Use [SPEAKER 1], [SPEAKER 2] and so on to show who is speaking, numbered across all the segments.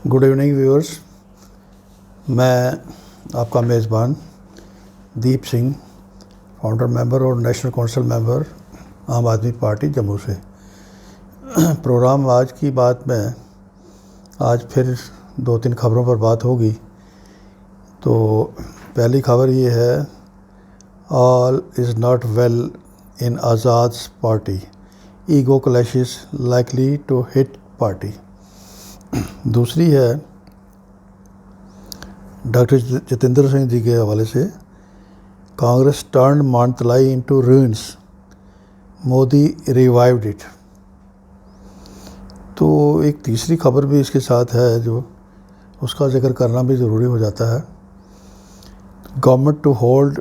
[SPEAKER 1] Good evening viewers. मैं आपका मेज़बान दीप सिंह, फाउंडर मेंबर और नेशनल कौंसिल मेंबर आम आदमी पार्टी जम्मू से। प्रोग्राम आज की बात में आज फिर 2-3 खबरों पर बात होगी। तो पहली खबर ये है, all is not well in Azad party, ego clashes likely to hit party. दूसरी है डॉक्टर जितेंद्र सिंह जी के हवाले से, Congress turn Mantalai into ruins, Modi revived it. तो एक तीसरी खबर भी इसके साथ है जो उसका जिक्र करना भी ज़रूरी हो जाता है। Government to hold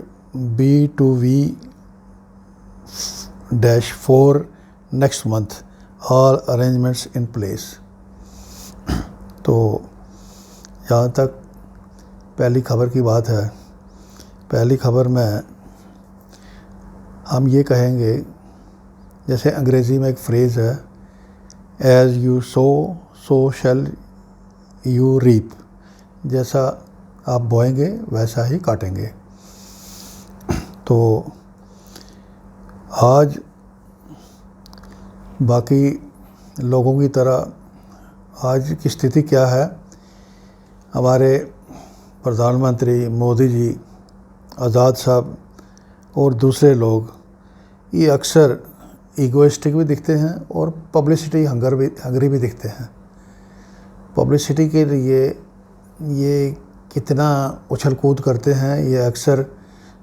[SPEAKER 1] B2V-4 next month, all arrangements in place. तो यहाँ तक पहली खबर की बात है। पहली खबर में हम ये कहेंगे, जैसे अंग्रेज़ी में एक फ्रेज़ है, as you sow so shall you reap, जैसा आप बोएंगे वैसा ही काटेंगे। तो आज बाकी लोगों की तरह आज की स्थिति क्या है, हमारे प्रधानमंत्री मोदी जी, आज़ाद साहब और दूसरे लोग ये अक्सर ईगोइस्टिक भी दिखते हैं और पब्लिसिटी हंगरी भी दिखते हैं। पब्लिसिटी के लिए ये कितना उछल कूद करते हैं, ये अक्सर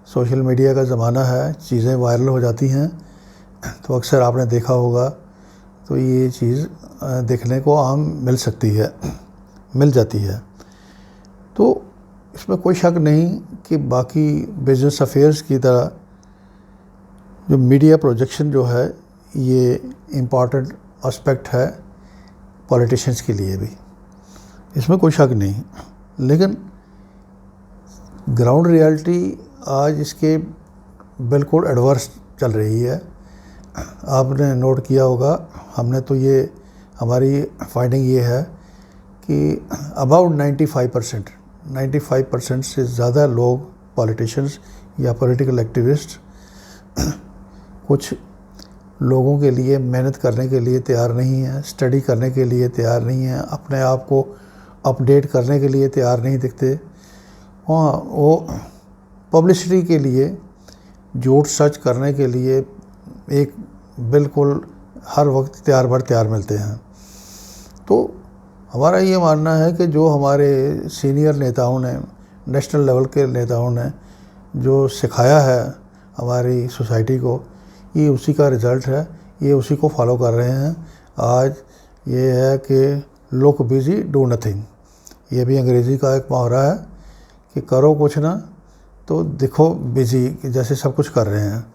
[SPEAKER 1] सोशल मीडिया का ज़माना है, चीज़ें वायरल हो जाती हैं। तो अक्सर आपने देखा होगा, तो ये चीज़ देखने को आम मिल जाती है। तो इसमें कोई शक नहीं कि बाकी बिजनेस अफेयर्स की तरह जो मीडिया प्रोजेक्शन जो है, ये इम्पॉर्टेंट एस्पेक्ट है पॉलिटिशियंस के लिए भी, इसमें कोई शक नहीं। लेकिन ग्राउंड रियलिटी आज इसके बिल्कुल एडवर्स चल रही है। आपने नोट किया होगा, हमने तो ये हमारी फाइंडिंग ये है कि अबाउट 95% से ज़्यादा लोग, पॉलिटिशियंस या पॉलिटिकल एक्टिविस्ट, कुछ लोगों के लिए मेहनत करने के लिए तैयार नहीं हैं, स्टडी करने के लिए तैयार नहीं हैं, अपने आप को अपडेट करने के लिए तैयार नहीं दिखते। वो पब्लिसिटी के लिए, झूठ सच करने के लिए एक बिल्कुल हर वक्त तैयार मिलते हैं। तो हमारा ये मानना है कि जो हमारे सीनियर नेताओं ने, नेशनल लेवल के नेताओं ने जो सिखाया है हमारी सोसाइटी को, ये उसी का रिज़ल्ट है, ये उसी को फॉलो कर रहे हैं। आज ये है कि लुक बिजी डू नथिंग, ये भी अंग्रेज़ी का एक मुहावरा है कि करो कुछ ना तो दिखो बिजी, जैसे सब कुछ कर रहे हैं।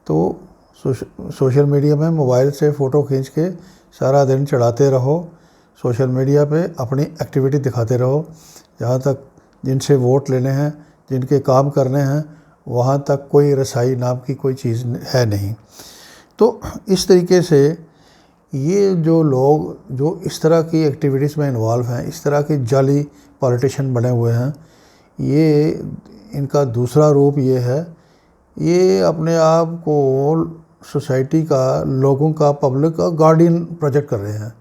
[SPEAKER 1] तो सोशल मीडिया में मोबाइल से फ़ोटो खींच के सारा दिन चढ़ाते रहो, सोशल मीडिया पे अपनी एक्टिविटी दिखाते रहो। जहाँ तक जिनसे वोट लेने हैं, जिनके काम करने हैं, वहाँ तक कोई रसाई नाम की कोई चीज़ है नहीं। तो इस तरीके से ये जो लोग जो इस तरह की एक्टिविटीज़ में इन्वॉल्व हैं, इस तरह के जाली पॉलिटिशियन बने हुए हैं, ये इनका दूसरा रूप ये है, ये अपने आप को सोसाइटी का, लोगों का, पब्लिक का गार्डियन प्रोजेक्ट कर रहे हैं।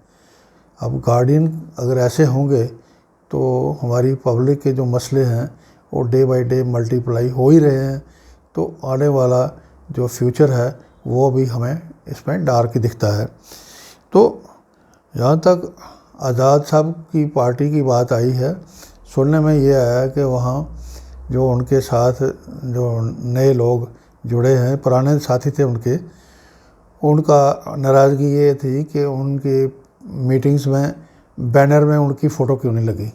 [SPEAKER 1] अब गार्डियन अगर ऐसे होंगे तो हमारी पब्लिक के जो मसले हैं वो डे बाय डे मल्टीप्लाई हो ही रहे हैं। तो आने वाला जो फ्यूचर है वो भी हमें इसमें डार्क ही दिखता है। तो यहाँ तक आज़ाद साहब की पार्टी की बात आई है, सुनने में ये आया कि वहाँ जो उनके साथ जो नए लोग जुड़े हैं, पुराने साथी थे उनका नाराज़गी ये थी कि उनकी मीटिंग्स में बैनर में उनकी फ़ोटो क्यों नहीं लगी।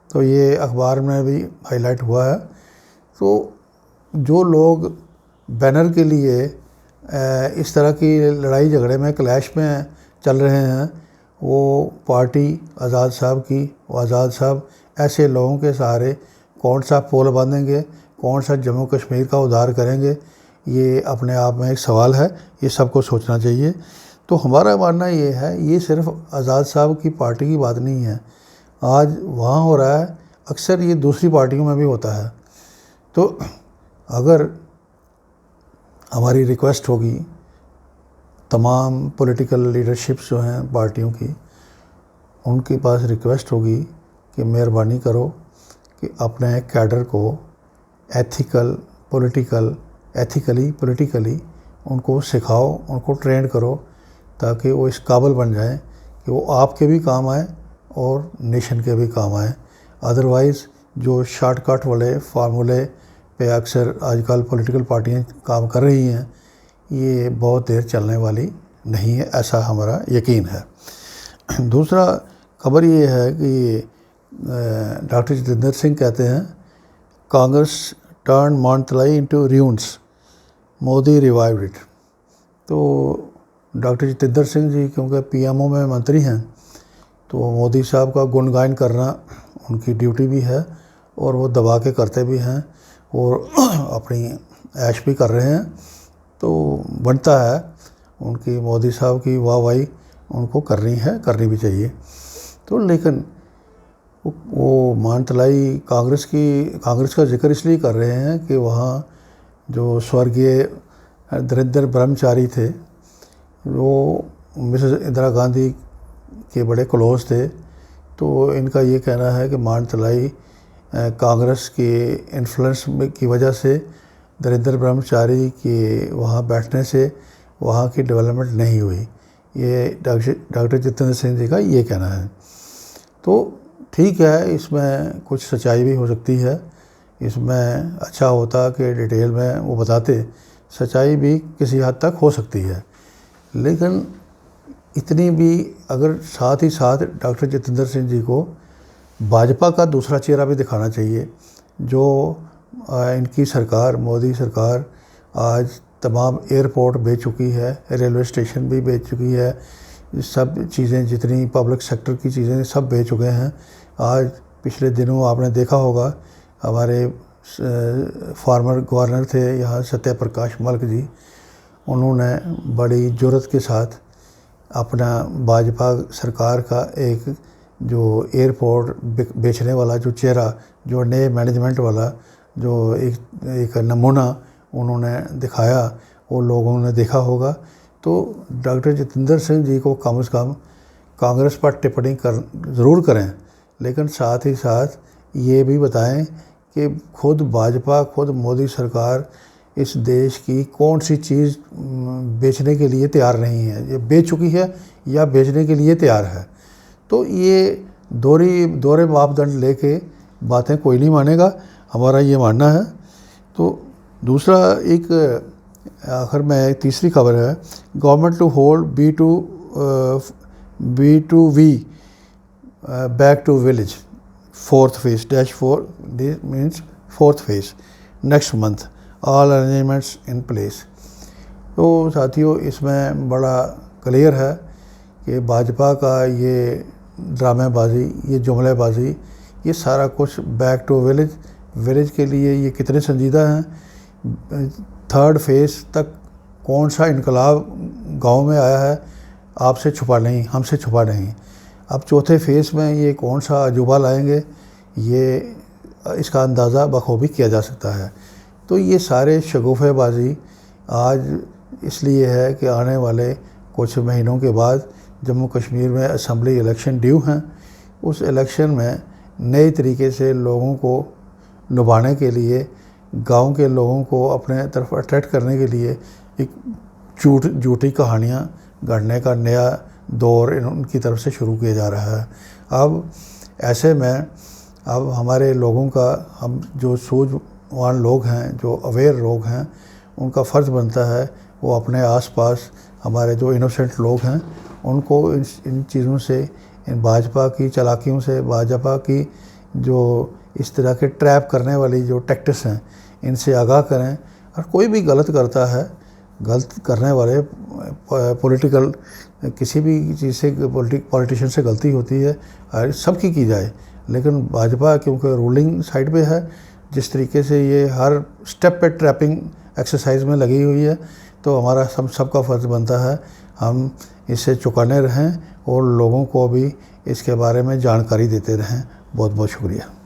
[SPEAKER 1] तो ये अखबार में भी हाईलाइट हुआ है। तो जो लोग बैनर के लिए इस तरह की लड़ाई झगड़े में, क्लैश में चल रहे हैं, वो पार्टी आज़ाद साहब की, वो आज़ाद साहब ऐसे लोगों के सहारे कौन सा पोल बांधेंगे, कौन सा जम्मू कश्मीर का उद्धार करेंगे, ये अपने आप में एक सवाल है, ये सबको सोचना चाहिए। तो हमारा मानना ये है, ये सिर्फ आज़ाद साहब की पार्टी की बात नहीं है, आज वहाँ हो रहा है, अक्सर ये दूसरी पार्टियों में भी होता है। तो अगर हमारी रिक्वेस्ट होगी तमाम पॉलिटिकल लीडरशिप्स जो हैं पार्टियों की, उनके पास रिक्वेस्ट होगी कि मेहरबानी करो कि अपने कैडर को पॉलिटिकली उनको सिखाओ, उनको ट्रेन करो, ताकि वो इस काबिल बन जाएं कि वो आपके भी काम आए और नेशन के भी काम आए। अदरवाइज़ जो शॉर्टकट वाले फार्मूले पे अक्सर आजकल पॉलिटिकल पार्टियां काम कर रही हैं, ये बहुत देर चलने वाली नहीं है, ऐसा हमारा यकीन है। दूसरा खबर ये है कि डॉक्टर जितेंद्र सिंह कहते हैं Congress turn Mantalai into ruins, Modi revived it. तो डॉक्टर जितेंद्र सिंह जी क्योंकि पीएमओ में मंत्री हैं, तो मोदी साहब का गुणगान करना उनकी ड्यूटी भी है और वो दबा के करते भी हैं और अपनी ऐश भी कर रहे हैं। तो बनता है उनकी मोदी साहब की वाहवाही उनको करनी भी चाहिए। तो लेकिन वो मानतलाई कांग्रेस का जिक्र इसलिए कर रहे हैं कि वहाँ जो स्वर्गीय धीरेन्द्र ब्रह्मचारी थे, वो मिसेस इंदिरा गांधी के बड़े क्लोज थे। तो इनका ये कहना है कि मानतलाई कांग्रेस के इन्फ्लुएंस की वजह से धीरेन्द्र ब्रह्मचारी के वहाँ बैठने से वहाँ की डेवलपमेंट नहीं हुई। ये डॉक्टर जितेंद्र सिंह जी का ये कहना है। तो ठीक है, इसमें कुछ सच्चाई भी हो सकती है। इसमें अच्छा होता कि डिटेल में वो बताते, सच्चाई भी किसी हद तक हो सकती है। लेकिन इतनी भी अगर साथ ही साथ डॉक्टर जितेंद्र सिंह जी को भाजपा का दूसरा चेहरा भी दिखाना चाहिए। जो इनकी सरकार, मोदी सरकार आज तमाम एयरपोर्ट बेच चुकी है, रेलवे स्टेशन भी बेच चुकी है, सब चीज़ें जितनी पब्लिक सेक्टर की चीज़ें सब बेच चुके हैं। आज पिछले दिनों आपने देखा होगा हमारे फार्मर गवर्नर थे यहाँ सत्यप्रकाश मलिक जी, उन्होंने बड़ी जुर्रत के साथ अपना भाजपा सरकार का एक जो एयरपोर्ट बेचने वाला जो चेहरा, जो नए मैनेजमेंट वाला जो एक नमूना उन्होंने दिखाया, वो लोगों ने देखा होगा। तो डॉक्टर जितेंद्र सिंह जी को कम से कम कांग्रेस पर टिप्पणी ज़रूर करें, लेकिन साथ ही साथ ये भी बताएं कि खुद भाजपा, खुद मोदी सरकार इस देश की कौन सी चीज़ बेचने के लिए तैयार नहीं है, ये बेच चुकी है या बेचने के लिए तैयार है। तो ये दोहरे मापदंड लेके बातें कोई नहीं मानेगा, हमारा ये मानना है। तो दूसरा एक आखिर में तीसरी खबर है, government to hold B2V back to village 4th phase -4, this means 4th phase next month, all arrangements in place। तो साथियों, इसमें बड़ा क्लियर है कि भाजपा का ये ड्रामेबाजी, ये जुमलेबाजी, ये सारा कुछ बैक टू विलेज के लिए ये कितने संजीदा हैं। 3rd phase तक कौन सा इनकलाब गांव में आया है, आपसे छुपा नहीं, हमसे छुपा नहीं। अब 4थे फेज़ में ये कौन सा अजूबा लाएंगे, ये इसका अंदाज़ा बखूबी किया जा सकता है। तो ये सारे शगुफ़ेबाजी आज इसलिए है कि आने वाले कुछ महीनों के बाद जम्मू कश्मीर में असम्बली इलेक्शन ड्यू हैं। उस इलेक्शन में नए तरीके से लोगों को लुभाने के लिए, गांव के लोगों को अपने तरफ अट्रैक्ट करने के लिए एक झूठी कहानियाँ गढ़ने का नया दौर उनकी तरफ से शुरू किया जा रहा है। अब ऐसे में अब हमारे लोगों का, हम जो सूझवान लोग हैं, जो अवेयर लोग हैं, उनका फ़र्ज़ बनता है वो अपने आसपास हमारे जो इनोसेंट लोग हैं उनको इन चीज़ों से, इन भाजपा की चालाकियों से, भाजपा की जो इस तरह के ट्रैप करने वाली जो टैक्टिक्स हैं, इनसे आगाह करें। और कोई भी गलत करता है, गलत करने वाले पॉलिटिकल किसी भी चीज़ से, पॉलिटिशियन से गलती होती है, सबकी की जाए, लेकिन भाजपा क्योंकि रूलिंग साइड पे है, जिस तरीके से ये हर स्टेप पे ट्रैपिंग एक्सरसाइज में लगी हुई है, तो हमारा सबका फ़र्ज़ बनता है हम इससे चौकन्ने रहें और लोगों को भी इसके बारे में जानकारी देते रहें। बहुत बहुत शुक्रिया।